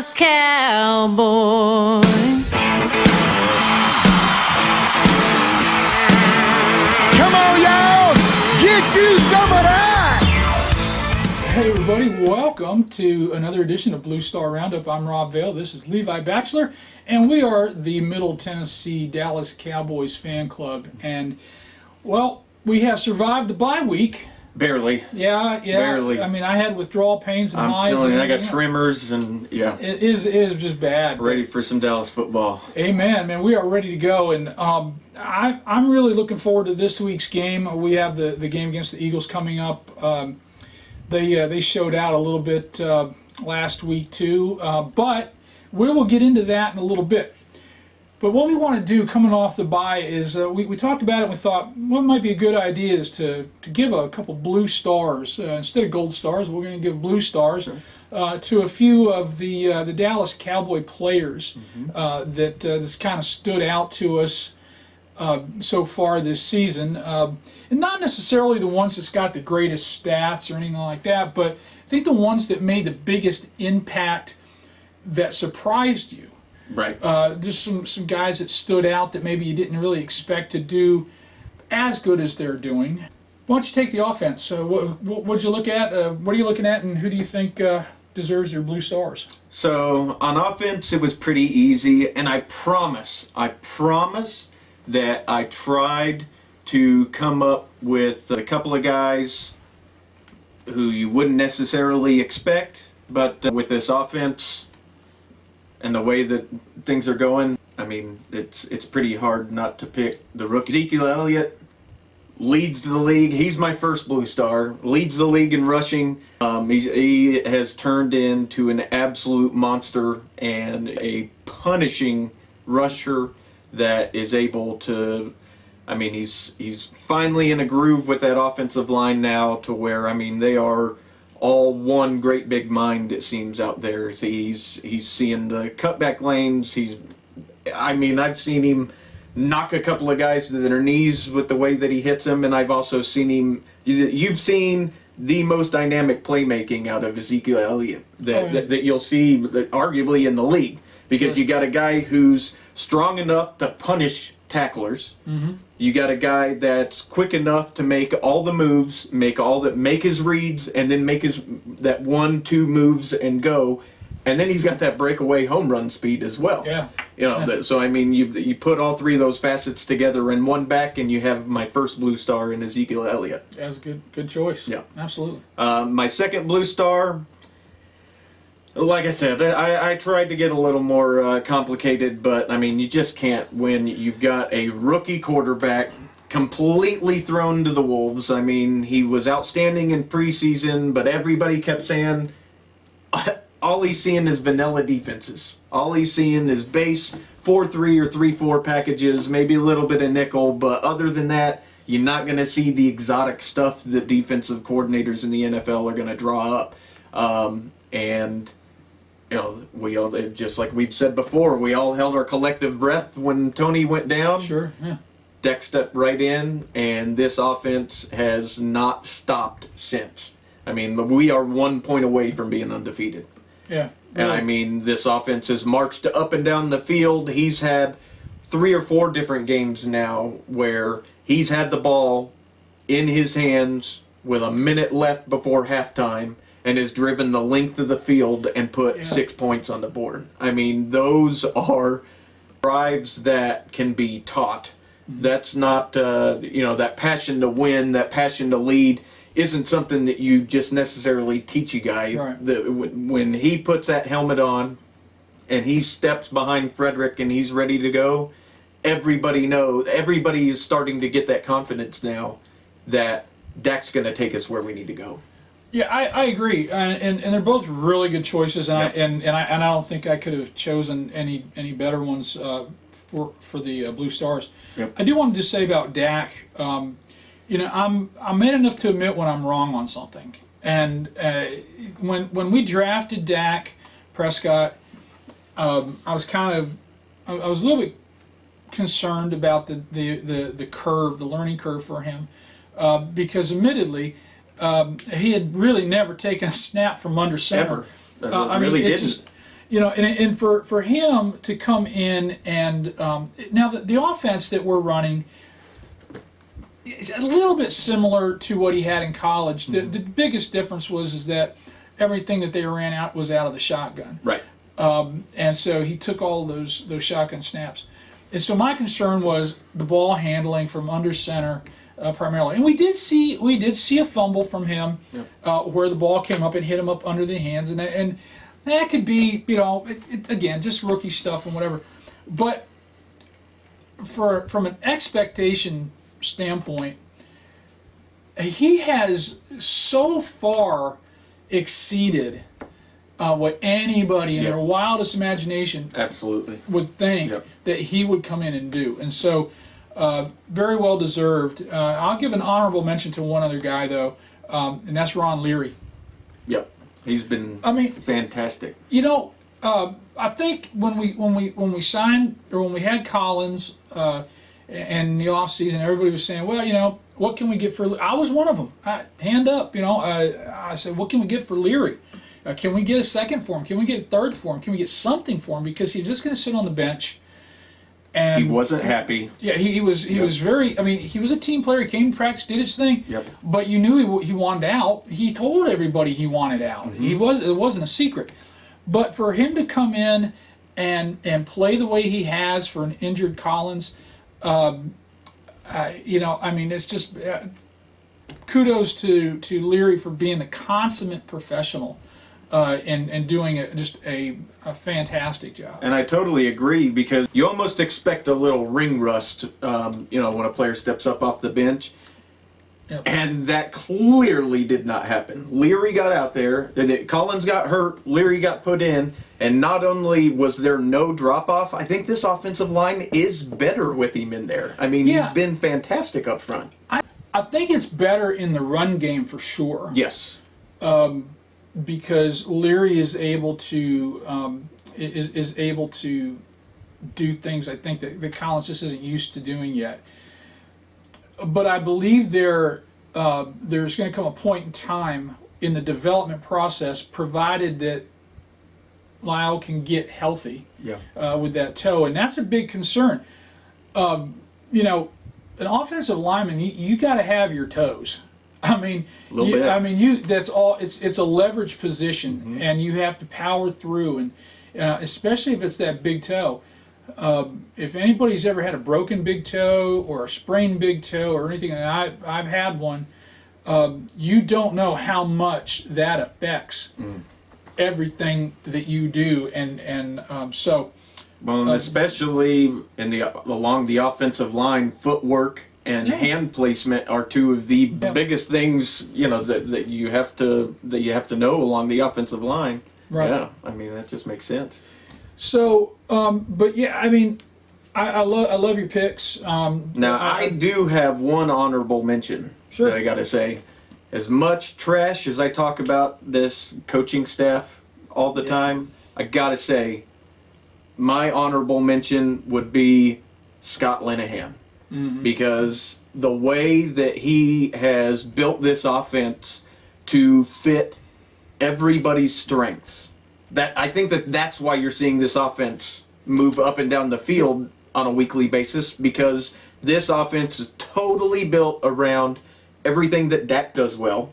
Dallas Cowboys. Come on, y'all! Get you some of that! Hey everybody, welcome to another edition of Blue Star Roundup. I'm Rob Vale, this is Levi Batchelor, and we are the Middle Tennessee Dallas Cowboys fan club. And, well, we have survived the bye week. Barely. Yeah. Barely. I mean, I had withdrawal pains and I'm hives. telling you, I got everything else. tremors and, yeah. It is just bad. Ready for some Dallas football. Amen, man. We are ready to go, and I'm really looking forward to this week's game. We have the game against the Eagles coming up. They showed out a little bit last week too, but we will get into that in a little bit. But what we want to do coming off the bye is we talked about it and we thought what might be a good idea is to give a couple blue stars instead of gold stars. We're going to give blue stars to a few of the Dallas Cowboy players that's kind of stood out to us so far this season. And not necessarily the ones that's got the greatest stats or anything like that, but I think the ones that made the biggest impact that surprised you. Right. Just some guys that stood out that maybe you didn't really expect to do as good as they're doing. Why don't you take the offense? What'd you look at? What are you looking at, and who do you think deserves your blue stars? So, on offense, it was pretty easy, and I promise that I tried to come up with a couple of guys who you wouldn't necessarily expect, but with this offense and the way that things are going, I mean, it's pretty hard not to pick the rookie. Ezekiel Elliott leads the league. He's my first blue star. Leads the league in rushing. He has turned into an absolute monster and a punishing rusher that is able to, I mean, he's finally in a groove with that offensive line now to where, I mean, they are all one great big mind, it seems, out there. He's seeing the cutback lanes. I've seen him knock a couple of guys to their knees with the way that he hits them, and I've also seen him, you've seen the most dynamic playmaking out of Ezekiel Elliott that you'll see arguably in the league, because you got a guy who's strong enough to punish tacklers. Mm-hmm. You got a guy that's quick enough to make all the moves, make his reads, and then make his that 1-2 moves and go. And then he's got that breakaway home run speed as well. Yeah. So I mean, you put all three of those facets together in one back, and you have my first blue star in Ezekiel Elliott. That's a good choice. Yeah, absolutely. My second blue star, like I said, I tried to get a little more complicated, but I mean, you just can't when you've got a rookie quarterback completely thrown to the wolves. I mean, he was outstanding in preseason, but everybody kept saying all he's seeing is vanilla defenses. All he's seeing is base 4-3 or 3-4 packages, maybe a little bit of nickel, but other than that, you're not going to see the exotic stuff that defensive coordinators in the NFL are going to draw up. And we all, just like we've said before, we all held our collective breath when Tony went down. Sure, yeah. Dak stepped right in, and this offense has not stopped since. I mean, we are 1 point away from being undefeated. Yeah. And I mean, this offense has marched up and down the field. He's had 3 or 4 different games now where he's had the ball in his hands with a minute left before halftime and has driven the length of the field and put 6 points on the board. I mean, those are drives that can be taught. Mm-hmm. That's not, that passion to win, that passion to lead isn't something that you just necessarily teach a guy. Right. When he puts that helmet on and he steps behind Frederick and he's ready to go, everybody is starting to get that confidence now that Dak's going to take us where we need to go. Yeah, I agree, and they're both really good choices, and I don't think I could have chosen any better ones for the blue stars. Yep. I do want to just say about Dak. I'm man enough to admit when I'm wrong on something, and when we drafted Dak Prescott, I was a little bit concerned about the curve, the learning curve for him, because admittedly. He had really never taken a snap from under center. Ever. Really didn't. and for him to come in and now the offense that we're running is a little bit similar to what he had in college. The biggest difference is that everything that they ran out was out of the shotgun. Right. And so he took all of those shotgun snaps. And so my concern was the ball handling from under center primarily. And we did see a fumble from him where the ball came up and hit him up under the hands, and that could be, again, just rookie stuff and whatever. But from an expectation standpoint, he has so far exceeded what anybody in their wildest imagination absolutely would think that he would come in and do. And so, very well deserved. I'll give an honorable mention to one other guy, though, and that's Ron Leary. Yep. He's been fantastic. I think when we signed, or when we had Collins and the offseason, everybody was saying, well, what can we get for? I was one of them. Hand up, I said, what can we get for Leary? Can we get a second for him? Can we get a third for him? Can we get something for him? Because he's just going to sit on the bench. And he wasn't happy. Yeah, he was very. He was a team player. He came to practice, did his thing. Yep. But you knew he wanted out. He told everybody he wanted out. It wasn't a secret. But for him to come in and play the way he has for an injured Collins, it's just kudos to Leary for being the consummate professional. And doing a fantastic job. And I totally agree, because you almost expect a little ring rust, when a player steps up off the bench. Yep. And that clearly did not happen. Leary got out there, Collins got hurt, Leary got put in, and not only was there no drop-off, I think this offensive line is better with him in there. He's been fantastic up front. I think it's better in the run game for sure. Yes. Because Leary is able to is able to do things I think that Collins just isn't used to doing yet. But I believe there's going to come a point in time in the development process, provided that Lyle can get healthy with that toe, and that's a big concern. An offensive lineman, you got to have your toes. That's all. It's a leverage position, and you have to power through, and especially if it's that big toe. If anybody's ever had a broken big toe or a sprained big toe or anything, and I've had one, you don't know how much that affects everything that you do, and so. Well, especially along the offensive line, footwork and hand placement are two of the biggest things that you have to know along the offensive line. Right. Yeah, that just makes sense. So, but yeah, I love your picks. Now I do have one honorable mention that I got to say. As much trash as I talk about this coaching staff all the time, I got to say my honorable mention would be Scott Linehan. Because the way that he has built this offense to fit everybody's strengths, I think that's why you're seeing this offense move up and down the field on a weekly basis, because this offense is totally built around everything that Dak does well,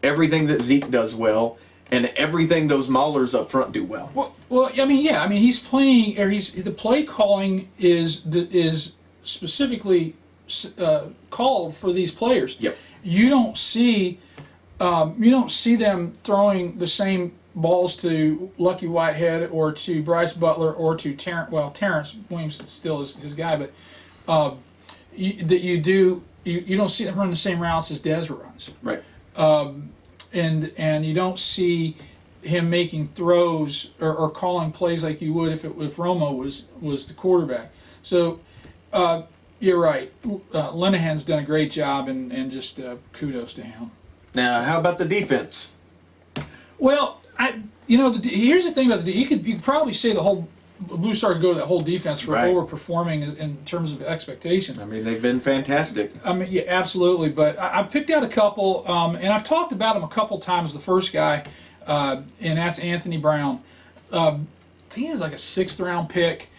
everything that Zeke does well, and everything those Maulers up front do well. Well, he's playing, or the play calling is specifically called for these players. Yep. You don't see them throwing the same balls to Lucky Whitehead or to Bryce Butler or to Terrence. Well, Terrence Williams still is his guy, but you don't see them run the same routes as Dez runs. Right. And you don't see him making throws or calling plays like you would if Romo was the quarterback. So. You're right. Linehan's done a great job, and just kudos to him. Now, how about the defense? Well, here's the thing about you could probably say the whole Blue Star could go to that whole defense for overperforming in terms of expectations. They've been fantastic. Yeah, absolutely. But I picked out a couple, and I've talked about him a couple times. The first guy, and that's Anthony Brown. think he was like a 6th-round pick.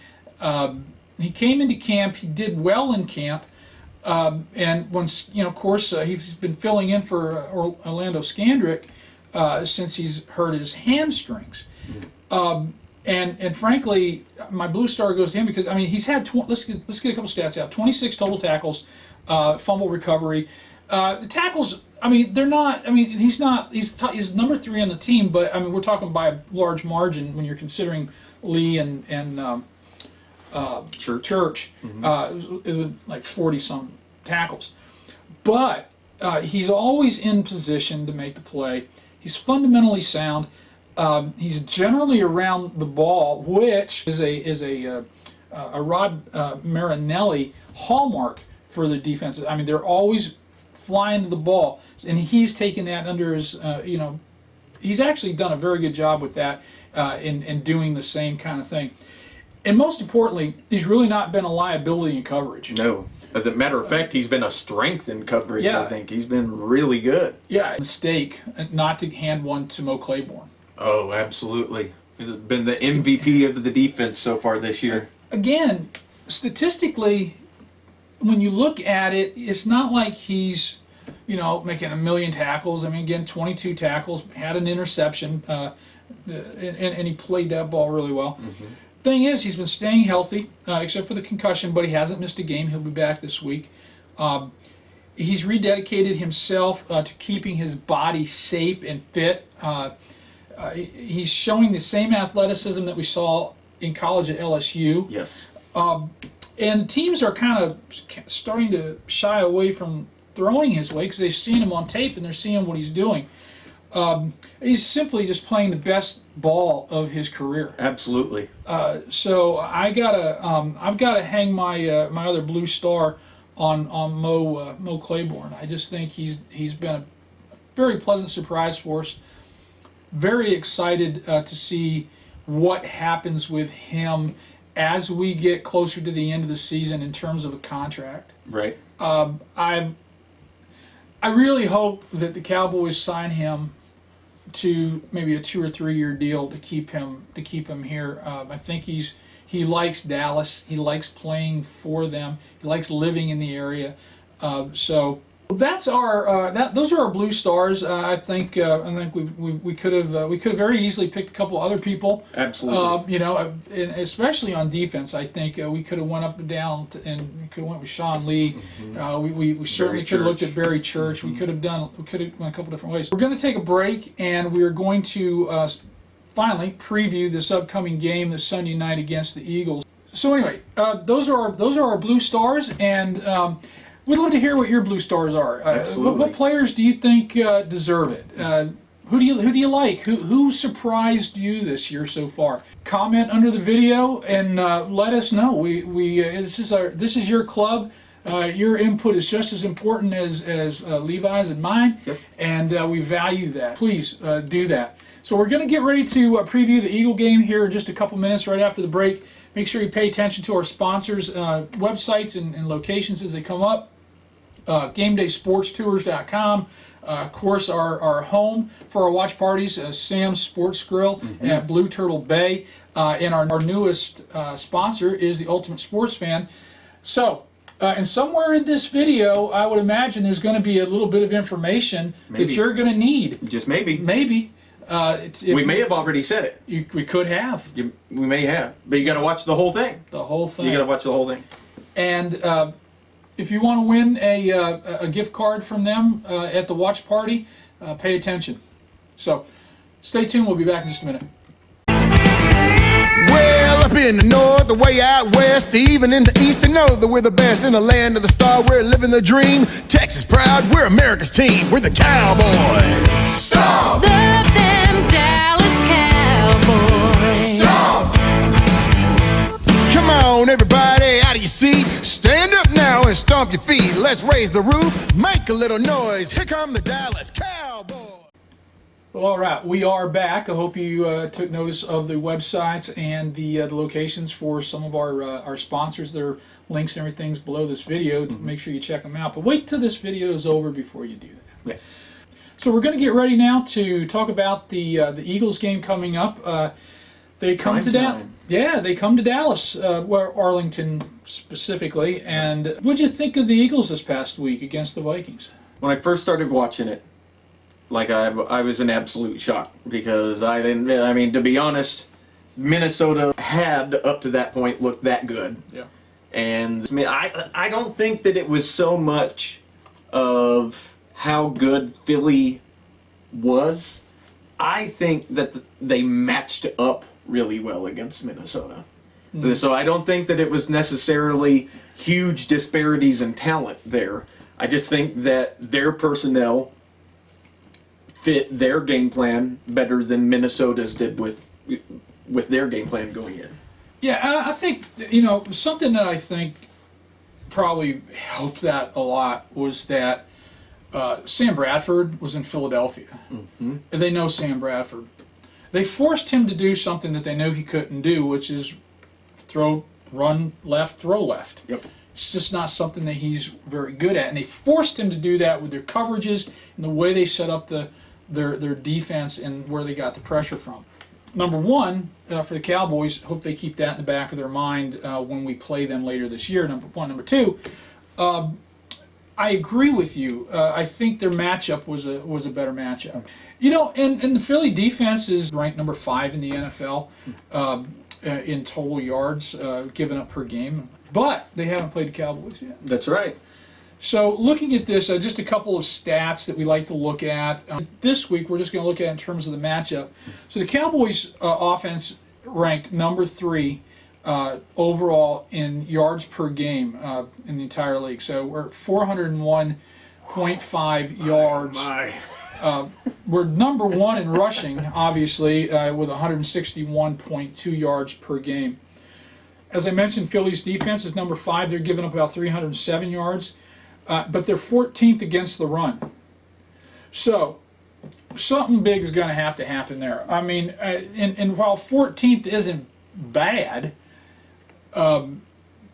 He came into camp. He did well in camp. And once, of course, he's been filling in for Orlando Scandrick since he's hurt his hamstrings. And frankly, my blue star goes to him because he's had let's get a couple stats out. 26 total tackles, fumble recovery. The tackles, they're not. He's not. He's number 3 on the team, but we're talking by a large margin when you're considering Lee and Church. It was like 40-some tackles, but he's always in position to make the play. He's fundamentally sound. He's generally around the ball, which is a Rod Marinelli hallmark for the defenses. They're always flying to the ball, and he's taken that under his. He's actually done a very good job with that in doing the same kind of thing. And most importantly, he's really not been a liability in coverage. No. As a matter of fact, he's been a strength in coverage, Yeah. I think. He's been really good. Yeah, mistake not to hand one to Mo Claiborne. Oh, absolutely. He's been the MVP of the defense so far this year. Again, statistically, when you look at it, it's not like he's, making a million tackles. Again, 22 tackles, had an interception, and he played that ball really well. Thing is, he's been staying healthy, except for the concussion, but he hasn't missed a game. He'll be back this week. He's rededicated himself to keeping his body safe and fit. He's showing the same athleticism that we saw in college at LSU. Yes. And the teams are kind of starting to shy away from throwing his way because they've seen him on tape and they're seeing what he's doing. He's simply just playing the best ball of his career. Absolutely. So I've gotta hang my my other blue star on Mo Claiborne. I just think he's been a very pleasant surprise for us. Very excited to see what happens with him as we get closer to the end of the season in terms of a contract. Right. I really hope that the Cowboys sign him to maybe a 2 or 3 year deal to keep him here. I think he likes Dallas. He likes playing for them. He likes living in the area. So that's our those are our blue stars. I think we could have very easily picked a couple other people. Absolutely. And especially on defense, I think we could have went up and down and we could have went with Sean Lee. We certainly could have looked at Barry Church. We could have went a couple different ways. We're going to take a break and we're going to finally preview this upcoming game this Sunday night against the Eagles. So anyway, those are our blue stars, and we'd love to hear what your blue stars are. Absolutely. What players do you think deserve it? Who do you like? Who surprised you this year so far? Comment under the video and let us know. This is your club. Your input is just as important as Levi's and mine, Yep. and we value that. Please do that. So we're going to get ready to preview the Eagle game here in just a couple minutes right after the break. Make sure you pay attention to our sponsors' websites and locations as they come up. GameDaySportsTours.com. Of course, our home for our watch parties, Sam's Sports Grill at Blue Turtle Bay. And our newest sponsor is the Ultimate Sports Fan. So, and somewhere in this video, I would imagine there's going to be a little bit of information that you're going to need. Just maybe. Maybe. We may have already said it. We could have. We may have. But you got to watch the whole thing. The whole thing. You got to watch the whole thing. And if you want to win a gift card from them at the watch party, pay attention. So stay tuned. We'll be back in just a minute. Well, up in the north, the way out west, even in the east, they know that we're the best in the land of the star. We're living the dream. Texas proud, we're America's team. We're the Cowboys. Stomp! Love them Dallas Cowboys. Stomp! Come on, everybody, out of your seat. Stand up now and stomp your feet. Let's raise the roof, make a little noise. Here come the Dallas Cowboys. Well, all right, we are back. I hope you took notice of the websites and the locations for some of our sponsors. There are links and everything's below this video. Make sure you check them out. But wait till this video is over before you do that. Yeah. So we're going to get ready now to talk about the Eagles game coming up. They come Prime to Dallas. time. Yeah, they come to Dallas, where Arlington specifically. And what'd you think of the Eagles this past week against the Vikings? When I first started watching it, like I was in absolute shock because I didn't. I mean, to be honest, Minnesota had up to that point looked that good, Yeah. and I mean, I don't think that it was so much of how good Philly was. I think that they matched up really well against Minnesota. So I don't think that it was necessarily huge disparities in talent there. I just think that their personnel fit their game plan better than Minnesota's did with their game plan going in. Yeah, I think, something that I think probably helped that a lot was that Sam Bradford was in Philadelphia. Mm-hmm. They know Sam Bradford. They forced him to do something that they know he couldn't do, which is run left, throw left. Yep. It's just not something that he's very good at. And they forced him to do that with their coverages and the way they set up their defense and where they got the pressure from. Number one, for the Cowboys, hope they keep that in the back of their mind when we play them later this year, number one. Number two, I agree with you. I think their matchup was a better matchup. And the Philly defense is ranked number 5 in the NFL in total yards given up per game. But they haven't played the Cowboys yet. That's right. So looking at this, just a couple of stats that we like to look at. This week, we're just going to look at it in terms of the matchup. So the Cowboys offense ranked number 3 overall in yards per game in the entire league. So we're at 401.5 yards. We're number 1 in rushing, obviously, with 161.2 yards per game. As I mentioned, Philly's defense is number 5. They're giving up about 307 yards, but they're 14th against the run. So something big is going to happen there. I mean, and while 14th isn't bad,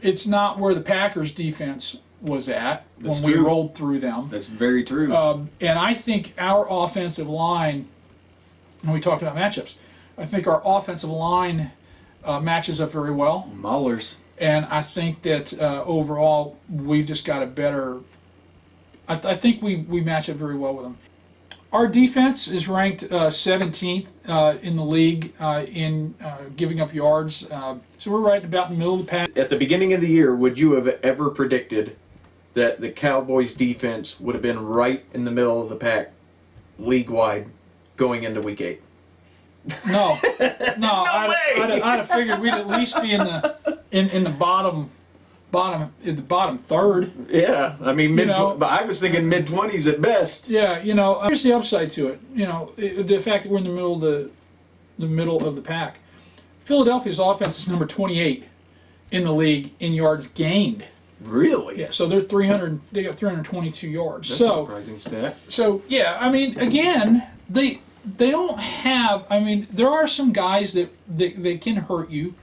it's not where the Packers' defense was at when we rolled through them. That's very true. And I think our offensive line, when we talked about matchups, I think our offensive line matches up very well. Maulers. And I think that overall we've just got a better. I think we match up very well with them. Our defense is ranked 17th in the league in giving up yards. So we're right about in the middle of the pack. At the beginning of the year, would you have ever predicted that the Cowboys defense would have been right in the middle of the pack, league-wide, going into Week 8? No, I'd have figured we'd at least be in the bottom third. Yeah, I mean, but I was thinking mid-20s at best. Yeah, here's the upside to it. The fact that we're in the middle of the pack. Philadelphia's offense is number 28 in the league in yards gained. Really? Yeah, so they're 300. They got 322 yards. That's a surprising stat. So yeah, I mean, again, they don't have. I mean, there are some guys that can hurt you.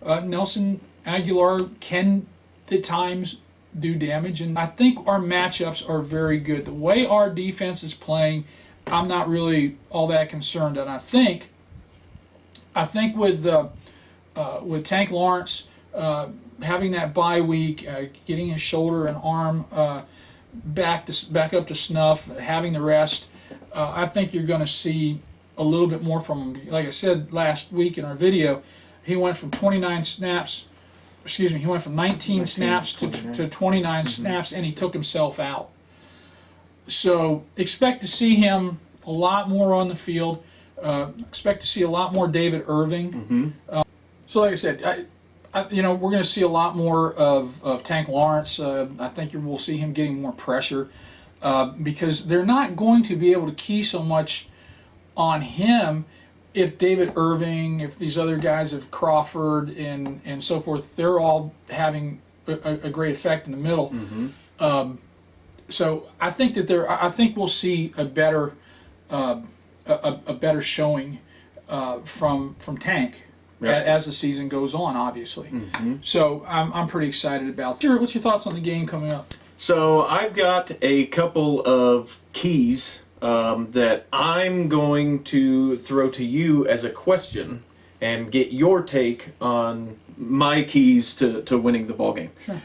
Nelson Aguilar can at times do damage, and I think our matchups are very good. The way our defense is playing, I'm not really all that concerned. And I think with Tank Lawrence having that bye week, getting his shoulder and arm back up to snuff, having the rest, I think you're going to see a little bit more from him. Like I said last week in our video, he went from 19 snaps to 29 snaps, and he took himself out. So expect to see him a lot more on the field. Expect to see a lot more David Irving. So like I said, we're going to see a lot more of Tank Lawrence. I think we'll see him getting more pressure because they're not going to be able to key so much on him if David Irving, if these other guys, if Crawford and so forth, they're all having a great effect in the middle. So I think that I think we'll see a better showing from Tank. Yep. As the season goes on, obviously. So I'm pretty excited about it. What's your thoughts on the game coming up? So I've got a couple of keys that I'm going to throw to you as a question, and get your take on my keys to winning the ball game. Sure.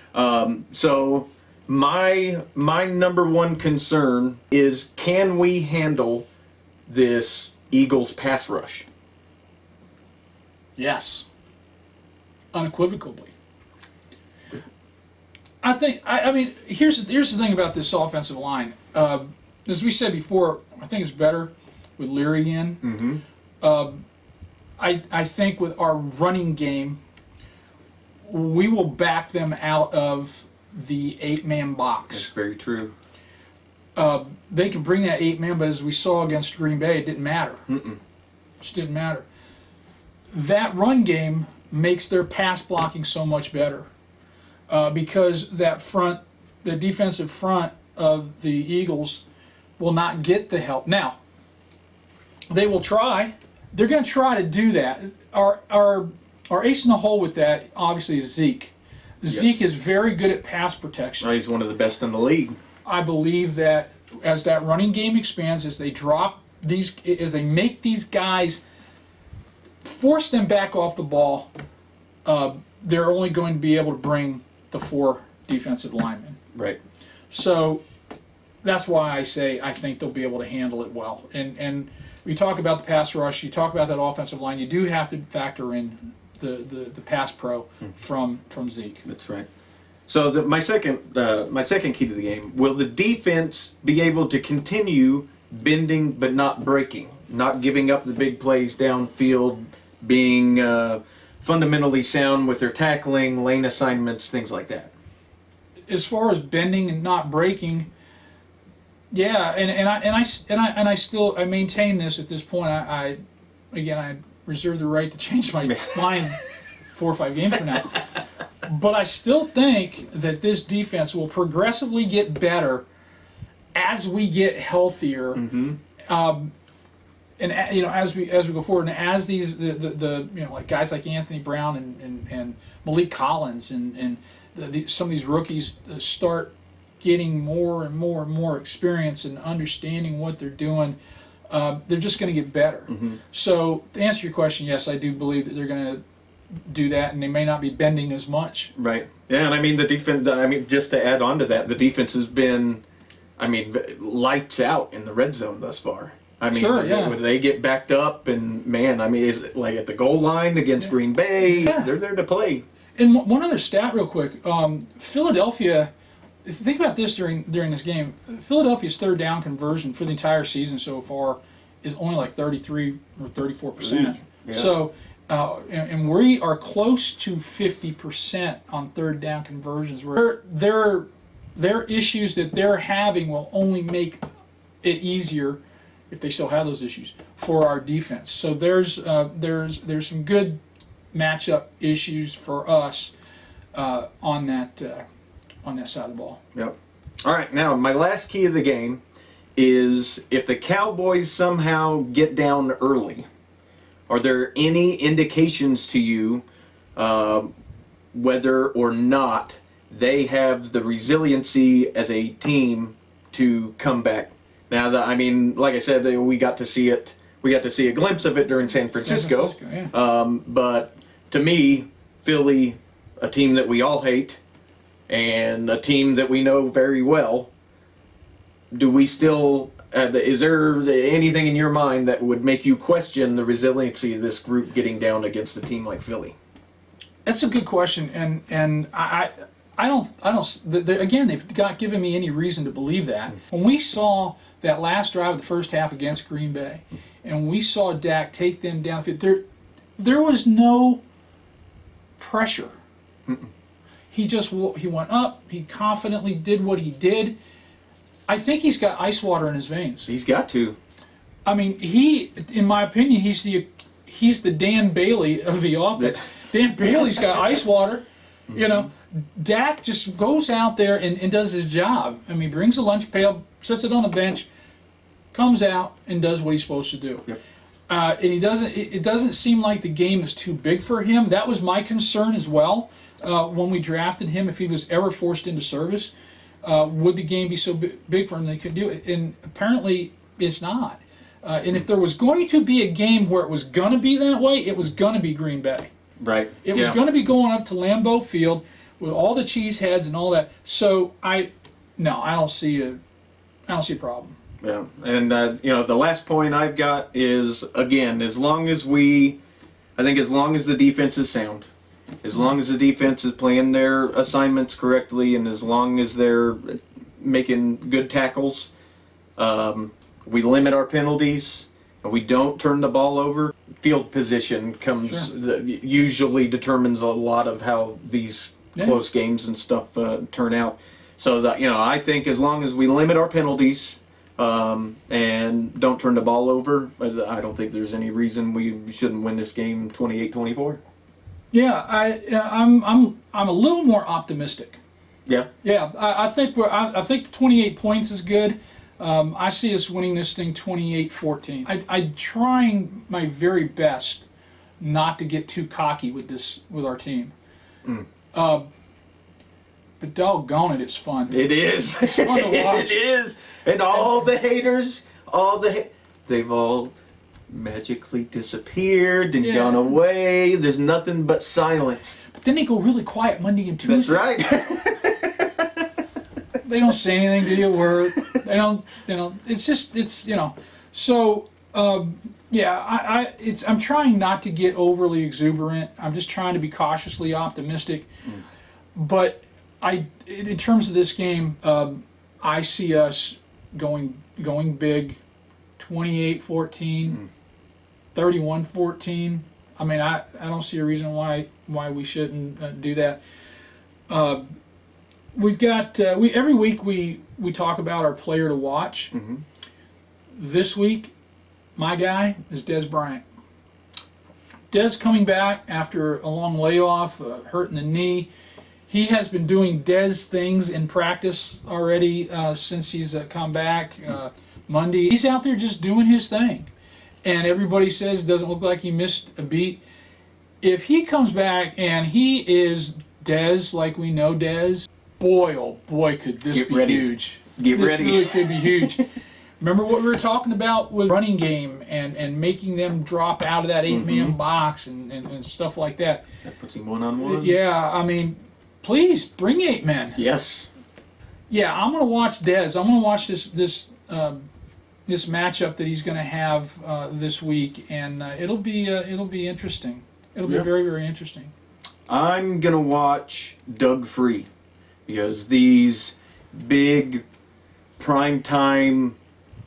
So my number one concern is, can we handle this Eagles pass rush? Yes. Unequivocally. I think. I mean, here's the thing about this offensive line. As we said before, I think it's better with Leary in. I think with our running game, we will back them out of the 8-man box. That's very true. They can bring that 8-man, but as we saw against Green Bay, it didn't matter. Just didn't matter. That run game makes their pass blocking so much better because the defensive front of the Eagles will not get the help. Now, they will try. They're going to try to do that. Our ace in the hole with that, obviously, is Zeke. Zeke is very good at pass protection. He's one of the best in the league. I believe that as that running game expands, as they make these guys force them back off the ball, they're only going to be able to bring the 4 defensive linemen. Right. So that's why I say I think they'll be able to handle it well. And we talk about the pass rush, you talk about that offensive line, you do have to factor in the pass pro from Zeke. That's right. So my second key to the game: will the defense be able to continue bending but not breaking, not giving up the big plays downfield, being fundamentally sound with their tackling, lane assignments, things like that? As far as bending and not breaking, yeah, and I still maintain this at this point. I reserve the right to change my mind 4 or 5 games from now. But I still think that this defense will progressively get better as we get healthier, and as we go forward, and as these like guys like Anthony Brown and Malik Collins and some of these rookies start getting more and more and more experience and understanding what they're doing, they're just going to get better. So to answer your question, yes, I do believe that they're going to do that, and they may not be bending as much. Right. Yeah, and I mean the defense. I mean, just to add on to that, the defense has been, lights out in the red zone thus far. I mean, sure, yeah. When they get backed up, and man, is it like at the goal line against Green Bay? Yeah. They're there to play. And one other stat, real quick: Philadelphia. Think about this during this game. Philadelphia's third down conversion for the entire season so far is only like 33 or 34%. Yeah. So. And we are close to 50% on third down conversions. Where their issues that they're having will only make it easier, if they still have those issues, for our defense. So there's some good matchup issues for us on that side of the ball. Yep. All right. Now my last key of the game is, if the Cowboys somehow get down early, are there any indications to you whether or not they have the resiliency as a team to come back? Now, like I said, we got to see it. We got to see a glimpse of it during San Francisco. Yeah. But to me, Philly, a team that we all hate, and a team that we know very well, do we still? Is there anything in your mind that would make you question the resiliency of this group getting down against a team like Philly? That's a good question, and I don't. Again, they've not given me any reason to believe that. When we saw that last drive of the first half against Green Bay, and we saw Dak take them down, there was no pressure. He went up. He confidently did what he did. I think he's got ice water in his veins. He's got to. I mean, in my opinion, he's the Dan Bailey of the offense. Dan Bailey's got ice water. Dak just goes out there and does his job. I mean, brings a lunch pail, sits it on the bench, comes out and does what he's supposed to do. Yep. And he doesn't. It doesn't seem like the game is too big for him. That was my concern as well when we drafted him. If he was ever forced into service. Would the game be so big for him they could do it? And apparently it's not. And if there was going to be a game where it was going to be that way, it was going to be Green Bay. Right. It was going to be going up to Lambeau Field with all the cheeseheads and all that. So I don't see a problem. Yeah, and the last point I've got is, again, as long as the defense is sound, as long as the defense is playing their assignments correctly, and as long as they're making good tackles, we limit our penalties, and we don't turn the ball over. Field position usually determines a lot of how these close games and stuff turn out. So that, I think as long as we limit our penalties and don't turn the ball over, I don't think there's any reason we shouldn't win this game 28-24. Yeah, I'm a little more optimistic. Yeah. Yeah, I think I think the 28 points is good. I see us winning this thing 28-14. I'm trying my very best not to get too cocky with our team. But doggone it, it's fun. It is. It's fun to watch. It is. And all the haters, they've all magically disappeared and gone away. There's nothing but silence. But then they go really quiet Monday and Tuesday. That's right. They don't say anything to you, or they don't, it's just, so, I'm trying not to get overly exuberant. I'm just trying to be cautiously optimistic. But in terms of this game, I see us going big, 28-14, 31-14. I mean, I don't see a reason why we shouldn't do that. We've got every week we talk about our player to watch. This week, my guy is Dez Bryant. Dez coming back after a long layoff, hurting the knee. He has been doing Dez things in practice already since he's come back Monday. He's out there just doing his thing. And everybody says it doesn't look like he missed a beat. If he comes back and he is Dez like we know Dez, boy, oh boy, could this be huge. Get ready. This really could be huge. Remember what we were talking about with running game and making them drop out of that 8-man box and stuff like that. That puts him one-on-one. Yeah, I mean, please bring 8 men. Yes. Yeah, I'm gonna watch Dez. I'm gonna watch this matchup that he's gonna have this week, and it'll be interesting. It'll be very, very interesting. I'm gonna watch Doug Free because these big prime time,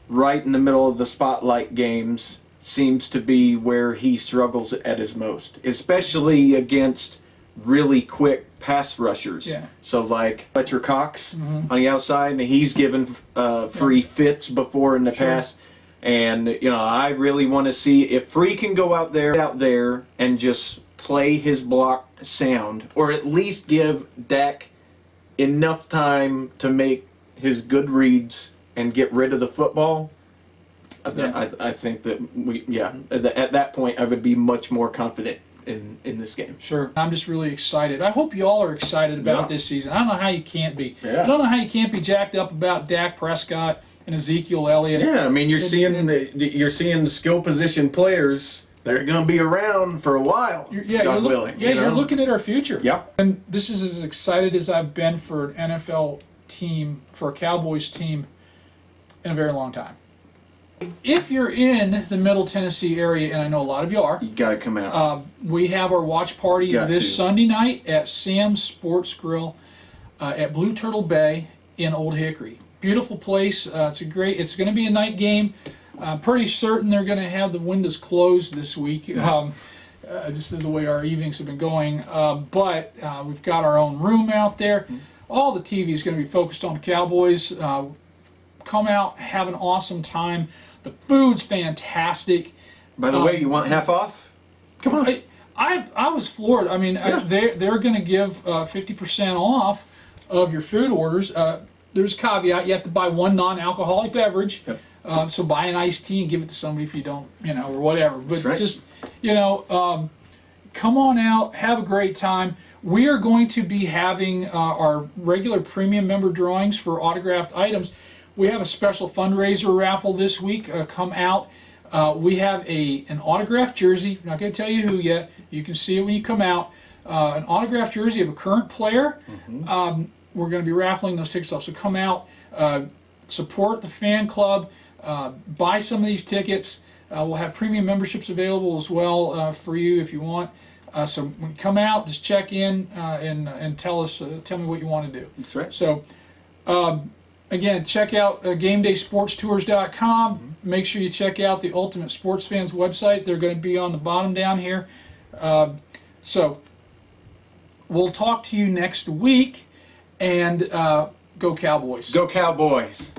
right in the middle of the spotlight games seems to be where he struggles at his most, especially against really quick pass rushers. Yeah. So like Fletcher Cox on the outside, and he's given Free fits before in the past. And I really want to see if Free can go out there and just play his block sound, or at least give Dak enough time to make his good reads and get rid of the football. I think that at that point I would be much more confident in this game. Sure. I'm just really excited. I hope you all are excited about this season. I don't know how you can't be. Yeah. I don't know how you can't be jacked up about Dak Prescott and Ezekiel Elliott. Yeah, I mean you're seeing the skill position players. They're going to be around for a while. God willing. You're looking at our future. Yeah. And this is as excited as I've been for an NFL team, for a Cowboys team, in a very long time. If you're in the Middle Tennessee area, and I know a lot of you are, You got to come out. we have our watch party this Sunday night at Sam's Sports Grill at Blue Turtle Bay in Old Hickory. Beautiful place. It's going to be a night game. I'm pretty certain they're going to have the windows closed this week. Just the way our evenings have been going. But we've got our own room out there. All the TV is going to be focused on the Cowboys. Come out, have an awesome time. The food's fantastic. By the way, you want half off? Come on. I was floored. I mean, they're going to give 50% off of your food orders. There's a caveat: you have to buy one non-alcoholic beverage. Yep. So buy an iced tea and give it to somebody if you don't, or whatever. But right. just, come on out, have a great time. We are going to be having our regular premium member drawings for autographed items. We have a special fundraiser raffle this week. Come out. We have an autographed jersey. I'm not going to tell you who yet. You can see it when you come out. An autographed jersey of a current player. We're going to be raffling those tickets off. So come out, support the fan club, buy some of these tickets. We'll have premium memberships available as well for you if you want. So when you come out, just check in and tell me what you want to do. That's right. So again, check out GameDaySportsTours.com. Make sure you check out the Ultimate Sports Fans website. They're going to be on the bottom down here. So we'll talk to you next week, and go Cowboys. Go Cowboys.